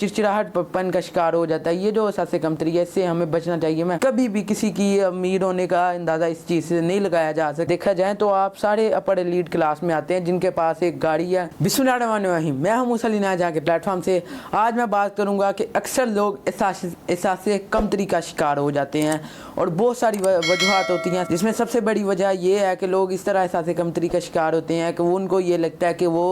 चिड़चिड़ाहटपन का शिकार हो जाता है। ये जो एहसास कमतरी है, इससे हमें बचना चाहिए। मैं कभी भी किसी की अमीर होने का अंदाज़ा इस चीज़ से नहीं लगाया जा सकता। देखा जाए तो आप सारे अपर एलीट क्लास में आते हैं जिनके पास एक गाड़ी है। बिस्मिल्लाहिर्रहमानिर्रहीम, मैं हूं मूसा अली नाज़ा के प्लेटफॉर्म से। आज मैं बात करूंगा कि अक्सर लोग एहसास कमतरी का शिकार हो जाते हैं और बहुत सारी वजूहत होती हैं, जिसमें सबसे बड़ी वजह यह है कि लोग इस तरह एहसास कमतरी का शिकार होते हैं कि उनको ये लगता है कि वो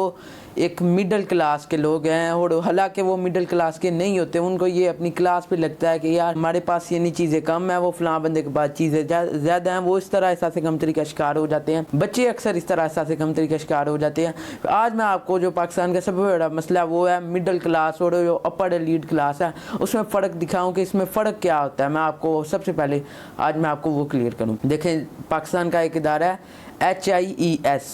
एक मिडिल क्लास के लोग हैं, और हालांकि वो मिडिल क्लास के नहीं होते। उनको ये अपनी क्लास पे लगता है कि यार हमारे पास ये नहीं चीज़ें कम है, वो फलां बंदे के पास चीज़ें ज़्यादा हैं। वो इस तरह एहसास कमतरी का शिकार हो जाते हैं। बच्चे अक्सर इस तरह एहसास कमतरी का शिकार हो जाते हैं। आज मैं आपको जो पाकिस्तान का सबसे बड़ा मसला वो है मिडिल क्लास और जो अपर एलीट क्लास है, उसमें फ़र्क दिखाऊँ कि इसमें फ़र्क क्या होता है। मैं आपको सबसे पहले आज मैं आपको वो क्लियर करूँ। देखें, पाकिस्तान का एक इदारा है HIES,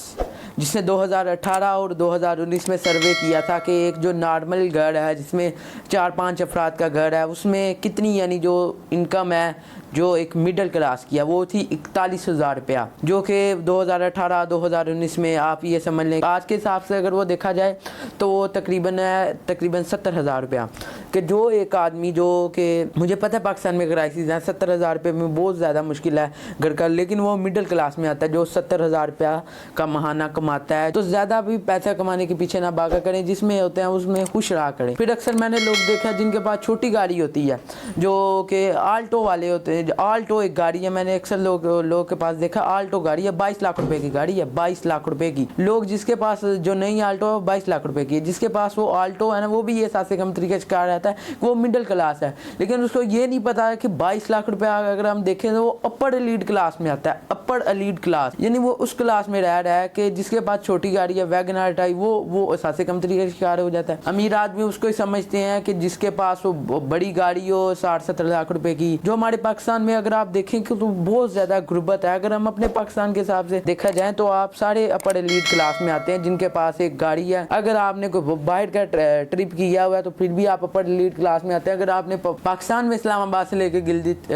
जिसने 2018 और 2019 में सर्वे किया था कि एक जो नॉर्मल घर है जिसमें 4-5 अफराद का घर है, उसमें कितनी यानी जो इनकम है जो एक मिडिल क्लास की है वो थी 41,000 रुपया, जो कि 2018-2019 में आप ये समझ लें आज के हिसाब से अगर वो देखा जाए तो वो तकरीबन 70,000 रुपया। कि जो एक आदमी जो कि मुझे पता है पाकिस्तान में क्राइसिस है, 70,000 रुपये में बहुत ज़्यादा मुश्किल है घर का, लेकिन वो मिडिल क्लास में आता है जो 70,000 रुपया का महाना कमाता है। तो ज़्यादा भी पैसा कमाने के पीछे ना भागा करें, जिसमें होते हैं उसमें खुश रहा करें। फिर अक्सर मैंने लोग देखा जिनके पास छोटी गाड़ी होती है, जो कि आल्टो वाले होते हैं। आल्टो एक गाड़ी है, मैंने अक्सर लोग के पास देखा आल्टो गाड़ी है, 22 लाख रुपए की गाड़ी है, 22 लाख रुपए की। लोग जिसके पास जो नई आल्टो है 22 लाख रुपए की है, जिसके पास वो आल्टो है ना, वो भी ये एहसास कमतरी का शिकार रहता है, वो मिडिल क्लास है। लेकिन उसको ये नहीं पता है कि 22 लाख रुपया अगर हम देखें तो वो अपर एलीट क्लास में आता है। अपर एलीट क्लास यानी वो उस क्लास में रह रहा है कि जिसके पास छोटी गाड़ी है, वैगनआर टाइप, वो एहसास कमतरी का शिकार हो जाता है। अमीर आदमी उसको ही समझते हैं कि जिसके पास वो बड़ी गाड़ी हो 60-70 लाख रुपए की। जो हमारे पाकिस्तान में अगर आप देखें कि तो बहुत ज़्यादा गुर्बत है। अगर हम अपने पाकिस्तान के हिसाब से देखा जाए तो आप सारे अपर एलीट क्लास में आते हैं जिनके पास एक गाड़ी है। अगर आपने कोई बाहर का ट्रिप किया हुआ है तो फिर भी आप अपर एलीट क्लास में आते हैं। अगर आपने पाकिस्तान में इस्लामाबाद से लेकर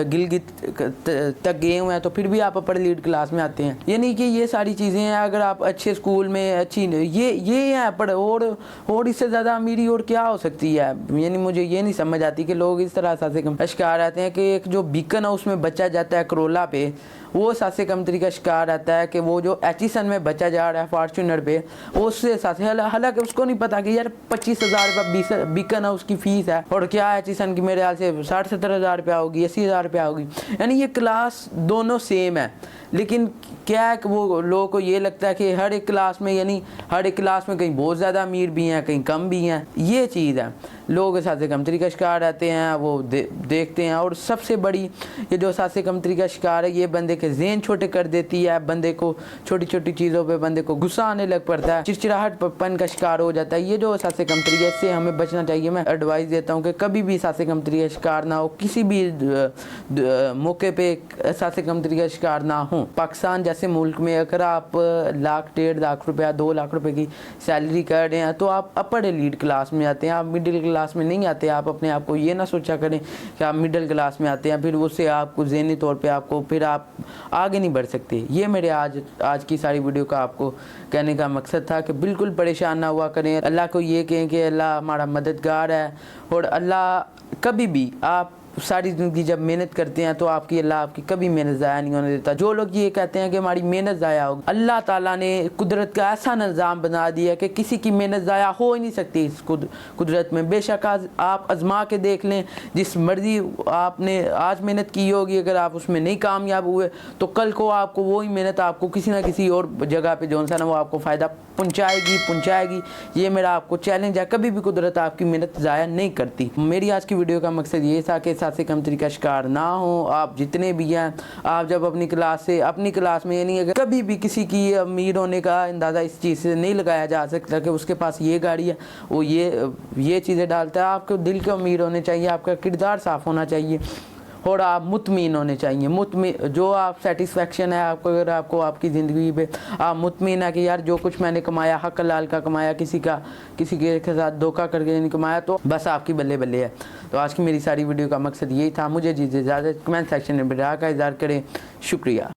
गिलगित तक गए हुए हैं तो फिर भी आप अपर एलीट क्लास में आते हैं। यानी कि ये सारी चीज़ें हैं। अगर आप अच्छे स्कूल में अच्छी ये है पर और इससे ज़्यादा अमीरी और क्या हो सकती है। यानी मुझे ये नहीं समझ आती कि लोग इस तरह से शिकार रहते हैं कि एक जो बीकन है उसमें बच्चा जाता है करोला पे, वो एहसास कमतरी का शिकार रहता है कि वो जो एचिसन में बच्चा जा रहा है फॉर्चूनर पे, वो उससे एहसास, हालांकि उसको नहीं पता कि यार 25,000 रुपया बीकन है उसकी फीस है, और क्या एचिसन की मेरे ख्याल से 60-70 हज़ार रुपया होगी, 80,000 रुपया होगी। यानी ये क्लास दोनों सेम है, लेकिन क्या है कि वो लोगों को ये लगता है कि हर एक क्लास में, यानी हर एक क्लास में कहीं बहुत ज़्यादा अमीर भी हैं, कहीं कम भी हैं। ये चीज़ है, लोग एहसास कमतरी का शिकार रहते हैं, वो देखते हैं। और सबसे बड़ी ये जो एहसास कमतरी का शिकार है, ये बंदे के ज़हन छोटे कर देती है। बंदे को छोटी छोटी चीज़ों पे बंदे को गुस्सा आने लग पड़ता है, चिड़चिड़ाहटपन का शिकार हो जाता है। ये जो एहसास कमतरी है, इससे हमें बचना चाहिए। मैं एडवाइस देता हूँ कि कभी भी एहसास कमतरी का शिकार ना हो, किसी भी मौके पे एहसास कमतरी का शिकार ना हो। पाकिस्तान जैसे मुल्क में अगर आप 1,00,000-1,50,000 रुपया 2 लाख रुपए की सैलरी कर रहे हैं तो आप अपर एलीट क्लास में आते हैं, आप मिडिल क्लास में नहीं आते। आप अपने आप को ये ना सोचा करें कि आप मिडिल क्लास में आते हैं, फिर उससे आपको ज़हनी तौर पे आपको फिर आप आगे नहीं बढ़ सकते। ये मेरे आज की सारी वीडियो का आपको कहने का मकसद था कि बिल्कुल परेशान ना हुआ करें। अल्लाह को ये कहें कि अल्लाह हमारा मददगार है, और अल्लाह कभी भी आप सारी ज़िंदगी जब मेहनत करते हैं तो अल्लाह आपकी कभी मेहनत ज़ाया नहीं होने देता। जो लोग ये कहते हैं कि हमारी मेहनत ज़ाया होगी, अल्लाह ताला ने कुदरत का ऐसा निज़ाम बना दिया कि किसी की मेहनत ज़ाया हो ही नहीं सकती इस कुदरत में। बेशक आप आजमा के देख लें, जिस मर्जी आपने आज मेहनत की होगी, अगर आप उसमें नहीं कामयाब हुए तो कल को आपको वही मेहनत आपको किसी ना किसी और जगह पर जो ना वो आपको फ़ायदा पहुँचाएगी। ये मेरा आपको चैलेंज है, कभी भी कुदरत आपकी मेहनत ज़ाया नहीं करती। मेरी आज की वीडियो का मकसद ये था कि एहसास कमतरी का शिकार ना हो। आप जितने भी हैं, आप जब अपनी क्लास में यानी अगर कभी भी किसी की अमीर होने का अंदाज़ा इस चीज़ से नहीं लगाया जा सकता कि उसके पास ये गाड़ी है, वो ये चीज़ें डालता है। आपको दिल के अमीर होने चाहिए, आपका किरदार साफ़ होना चाहिए, और आप मुतमिन होने चाहिए। जो आप सेटिस्फेक्शन है आपको, अगर आपको आपकी ज़िंदगी पे आप मुतमिन है कि यार जो कुछ मैंने कमाया हक हलाल का कमाया, किसी के साथ धोखा करके नहीं कमाया, तो बस आपकी बल्ले बल्ले है। तो आज की मेरी सारी वीडियो का मकसद यही था। मुझे इजाज़त, कमेंट सेक्शन में बिरा का इज़हार करें। शुक्रिया।